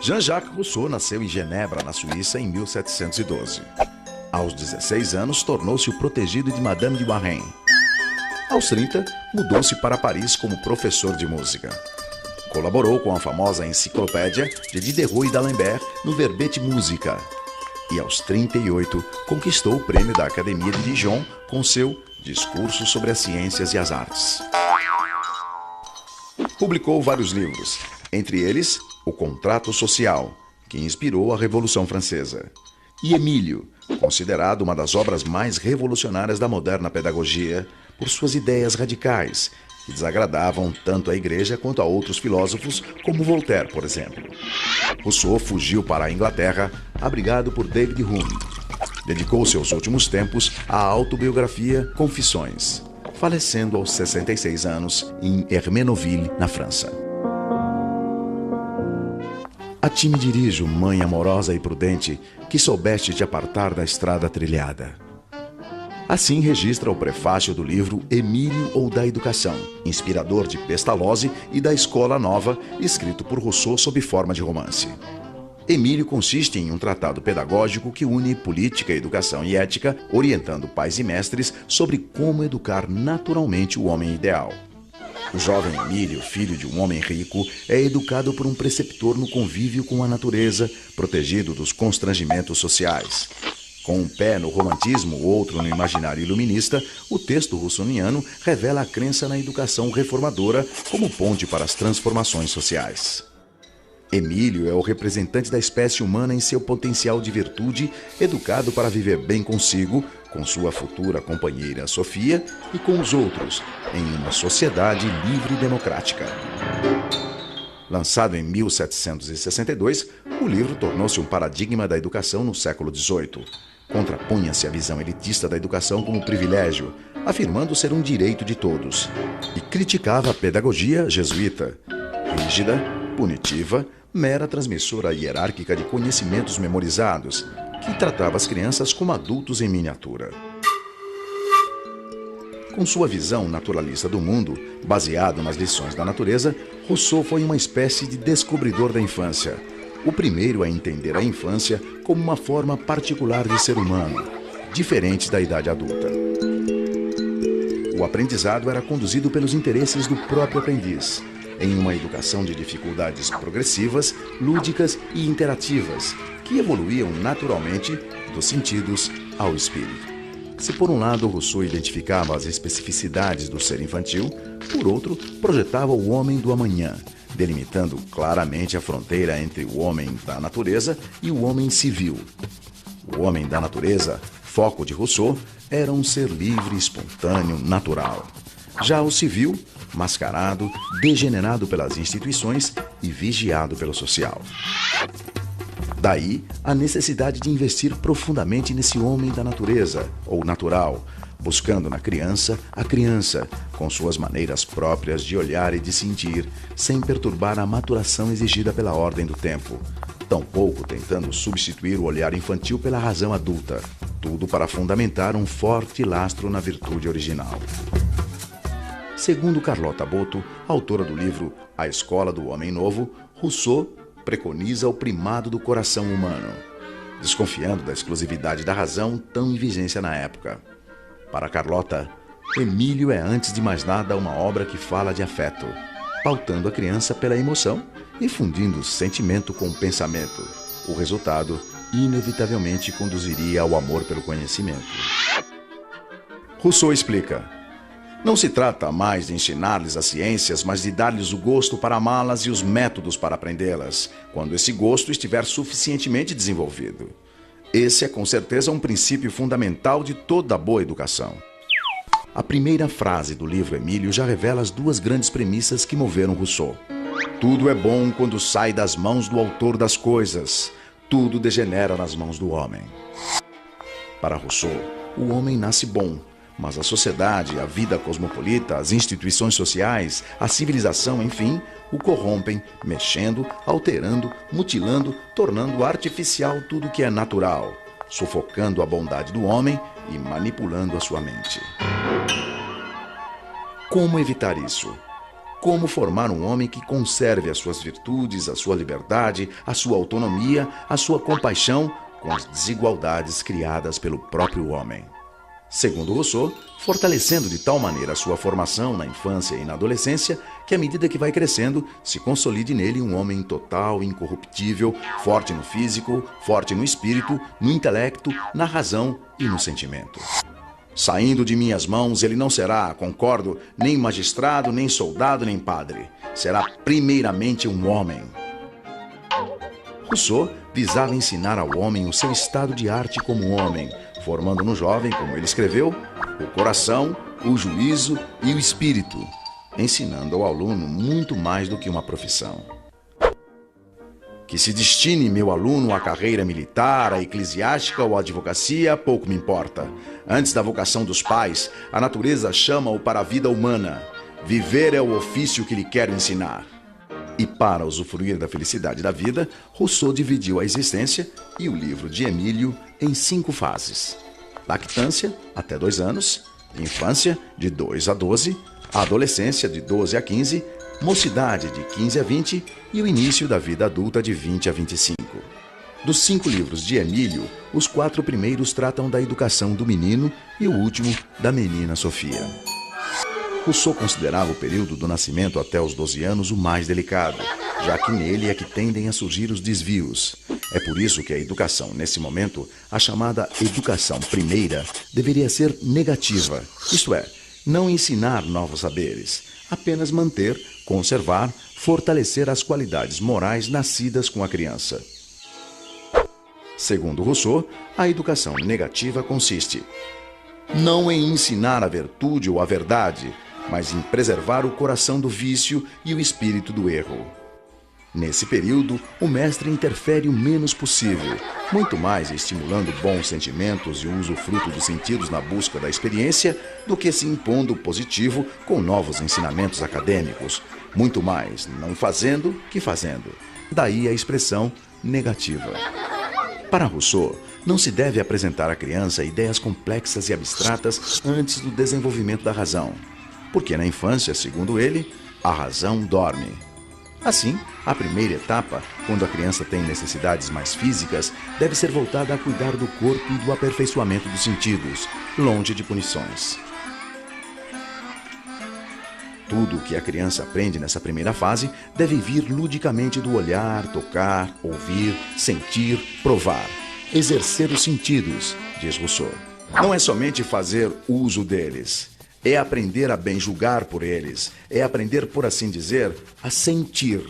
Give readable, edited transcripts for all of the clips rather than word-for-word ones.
Jean-Jacques Rousseau nasceu em Genebra, na Suíça, em 1712. Aos 16 anos, tornou-se o protegido de Madame de Warren. Aos 30, mudou-se para Paris como professor de música. Colaborou com a famosa enciclopédia de Diderot e d'Alembert no Verbete Musica. E aos 38, conquistou o prêmio da Academia de Dijon com seu Discurso sobre as Ciências e as Artes. Publicou vários livros, entre eles O Contrato Social, que inspirou a Revolução Francesa, e Emílio, considerado uma das obras mais revolucionárias da moderna pedagogia por suas ideias radicais, que desagradavam tanto à Igreja quanto a outros filósofos, como Voltaire, por exemplo. Rousseau fugiu para a Inglaterra, abrigado por David Hume. Dedicou seus últimos tempos à autobiografia Confissões, falecendo aos 66 anos em Hermenonville, na França. A ti me dirijo, mãe amorosa e prudente, que soubeste te apartar da estrada trilhada. Assim registra o prefácio do livro Emílio ou da Educação, inspirador de Pestalozzi e da Escola Nova, escrito por Rousseau sob forma de romance. Emílio consiste em um tratado pedagógico que une política, educação e ética, orientando pais e mestres sobre como educar naturalmente o homem ideal. O jovem Emílio, filho de um homem rico, é educado por um preceptor no convívio com a natureza, protegido dos constrangimentos sociais. Com um pé no romantismo, outro no imaginário iluminista, o texto russoniano revela a crença na educação reformadora como ponte para as transformações sociais. Emílio é o representante da espécie humana em seu potencial de virtude, educado para viver bem consigo, com sua futura companheira Sofia e com os outros, em uma sociedade livre e democrática. Lançado em 1762, o livro tornou-se um paradigma da educação no século XVIII. Contrapunha-se a visão elitista da educação como privilégio, afirmando ser um direito de todos, e criticava a pedagogia jesuíta, rígida, punitiva, mera transmissora hierárquica de conhecimentos memorizados, que tratava as crianças como adultos em miniatura. Com sua visão naturalista do mundo, baseado nas lições da natureza, Rousseau foi uma espécie de descobridor da infância, o primeiro a entender a infância como uma forma particular de ser humano, diferente da idade adulta. O aprendizado era conduzido pelos interesses do próprio aprendiz, em uma educação de dificuldades progressivas, lúdicas e interativas, que evoluíam naturalmente dos sentidos ao espírito. Se por um lado Rousseau identificava as especificidades do ser infantil, por outro projetava o homem do amanhã, delimitando claramente a fronteira entre o homem da natureza e o homem civil. O homem da natureza, foco de Rousseau, era um ser livre, espontâneo, natural. Já o civil, mascarado, degenerado pelas instituições e vigiado pelo social. Daí a necessidade de investir profundamente nesse homem da natureza, ou natural, buscando na criança a criança, com suas maneiras próprias de olhar e de sentir, sem perturbar a maturação exigida pela ordem do tempo, tampouco tentando substituir o olhar infantil pela razão adulta, tudo para fundamentar um forte lastro na virtude original. Segundo Carlota Boto, autora do livro A Escola do Homem Novo, Rousseau preconiza o primado do coração humano, desconfiando da exclusividade da razão tão em vigência na época. Para Carlota, Emílio é antes de mais nada uma obra que fala de afeto, pautando a criança pela emoção e fundindo sentimento com pensamento. O resultado, inevitavelmente, conduziria ao amor pelo conhecimento. Rousseau explica: não se trata mais de ensinar-lhes as ciências, mas de dar-lhes o gosto para amá-las e os métodos para aprendê-las, quando esse gosto estiver suficientemente desenvolvido. Esse é com certeza um princípio fundamental de toda boa educação. A primeira frase do livro Emílio já revela as duas grandes premissas que moveram Rousseau. Tudo é bom quando sai das mãos do autor das coisas. Tudo degenera nas mãos do homem. Para Rousseau, o homem nasce bom, mas a sociedade, a vida cosmopolita, as instituições sociais, a civilização, enfim, o corrompem, mexendo, alterando, mutilando, tornando artificial tudo que é natural, sufocando a bondade do homem e manipulando a sua mente. Como evitar isso? como formar um homem que conserve as suas virtudes, a sua liberdade, a sua autonomia, a sua compaixão com as desigualdades criadas pelo próprio homem. Segundo Rousseau, fortalecendo de tal maneira a sua formação na infância e na adolescência, que à medida que vai crescendo, se consolide nele um homem total, incorruptível, forte no físico, forte no espírito, no intelecto, na razão e no sentimento. Saindo de minhas mãos, ele não será, concordo, nem magistrado, nem soldado, nem padre. Será primeiramente um homem. Rousseau visava ensinar ao homem o seu estado de arte como homem, formando no jovem, como ele escreveu, o coração, o juízo e o espírito, ensinando ao aluno muito mais do que uma profissão. Que se destine meu aluno à carreira militar, à eclesiástica ou à advocacia, pouco me importa. Antes da vocação dos pais, a natureza chama-o para a vida humana. Viver é o ofício que lhe quero ensinar. E para usufruir da felicidade da vida, Rousseau dividiu a existência e o livro de Emílio em 5 fases: lactância, até 2 anos, infância, de 2 a 12, adolescência, de 12 a 15, mocidade, de 15 a 20 e o início da vida adulta, de 20 a 25. Dos 5 livros de Emílio, os 4 primeiros tratam da educação do menino e o último da menina Sofia. Rousseau considerava o período do nascimento até os 12 anos o mais delicado, já que nele é que tendem a surgir os desvios. É por isso que a educação, nesse momento, a chamada educação primeira, deveria ser negativa, isto é, não ensinar novos saberes, apenas manter, conservar, fortalecer as qualidades morais nascidas com a criança. Segundo Rousseau, a educação negativa consiste não em ensinar a virtude ou a verdade, mas em preservar o coração do vício e o espírito do erro. Nesse período, o mestre interfere o menos possível, muito mais estimulando bons sentimentos e o usufruto dos sentidos na busca da experiência do que se impondo o positivo com novos ensinamentos acadêmicos, muito mais não fazendo que fazendo. Daí a expressão negativa. Para Rousseau, não se deve apresentar à criança ideias complexas e abstratas antes do desenvolvimento da razão, porque na infância, segundo ele, a razão dorme. Assim, a primeira etapa, quando a criança tem necessidades mais físicas, deve ser voltada a cuidar do corpo e do aperfeiçoamento dos sentidos, longe de punições. Tudo o que a criança aprende nessa primeira fase deve vir ludicamente do olhar, tocar, ouvir, sentir, provar. Exercer os sentidos, diz Rousseau. Não é somente fazer uso deles, é aprender a bem julgar por eles, é aprender, por assim dizer, a sentir.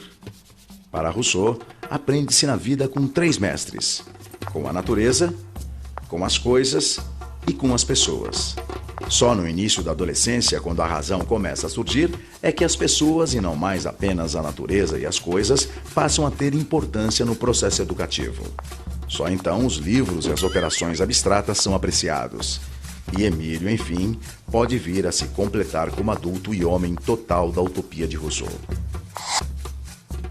Para Rousseau, aprende-se na vida com 3 mestres: com a natureza, com as coisas e com as pessoas. Só no início da adolescência, quando a razão começa a surgir, é que as pessoas, e não mais apenas a natureza e as coisas, passam a ter importância no processo educativo. Só então os livros e as operações abstratas são apreciados. E Emílio, enfim, pode vir a se completar como adulto e homem total da utopia de Rousseau.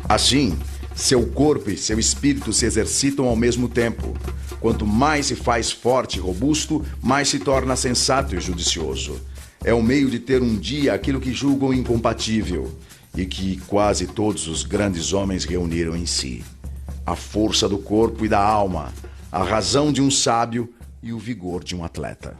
Assim, seu corpo e seu espírito se exercitam ao mesmo tempo. Quanto mais se faz forte e robusto, mais se torna sensato e judicioso. É o meio de ter um dia aquilo que julgam incompatível e que quase todos os grandes homens reuniram em si: a força do corpo e da alma, a razão de um sábio e o vigor de um atleta.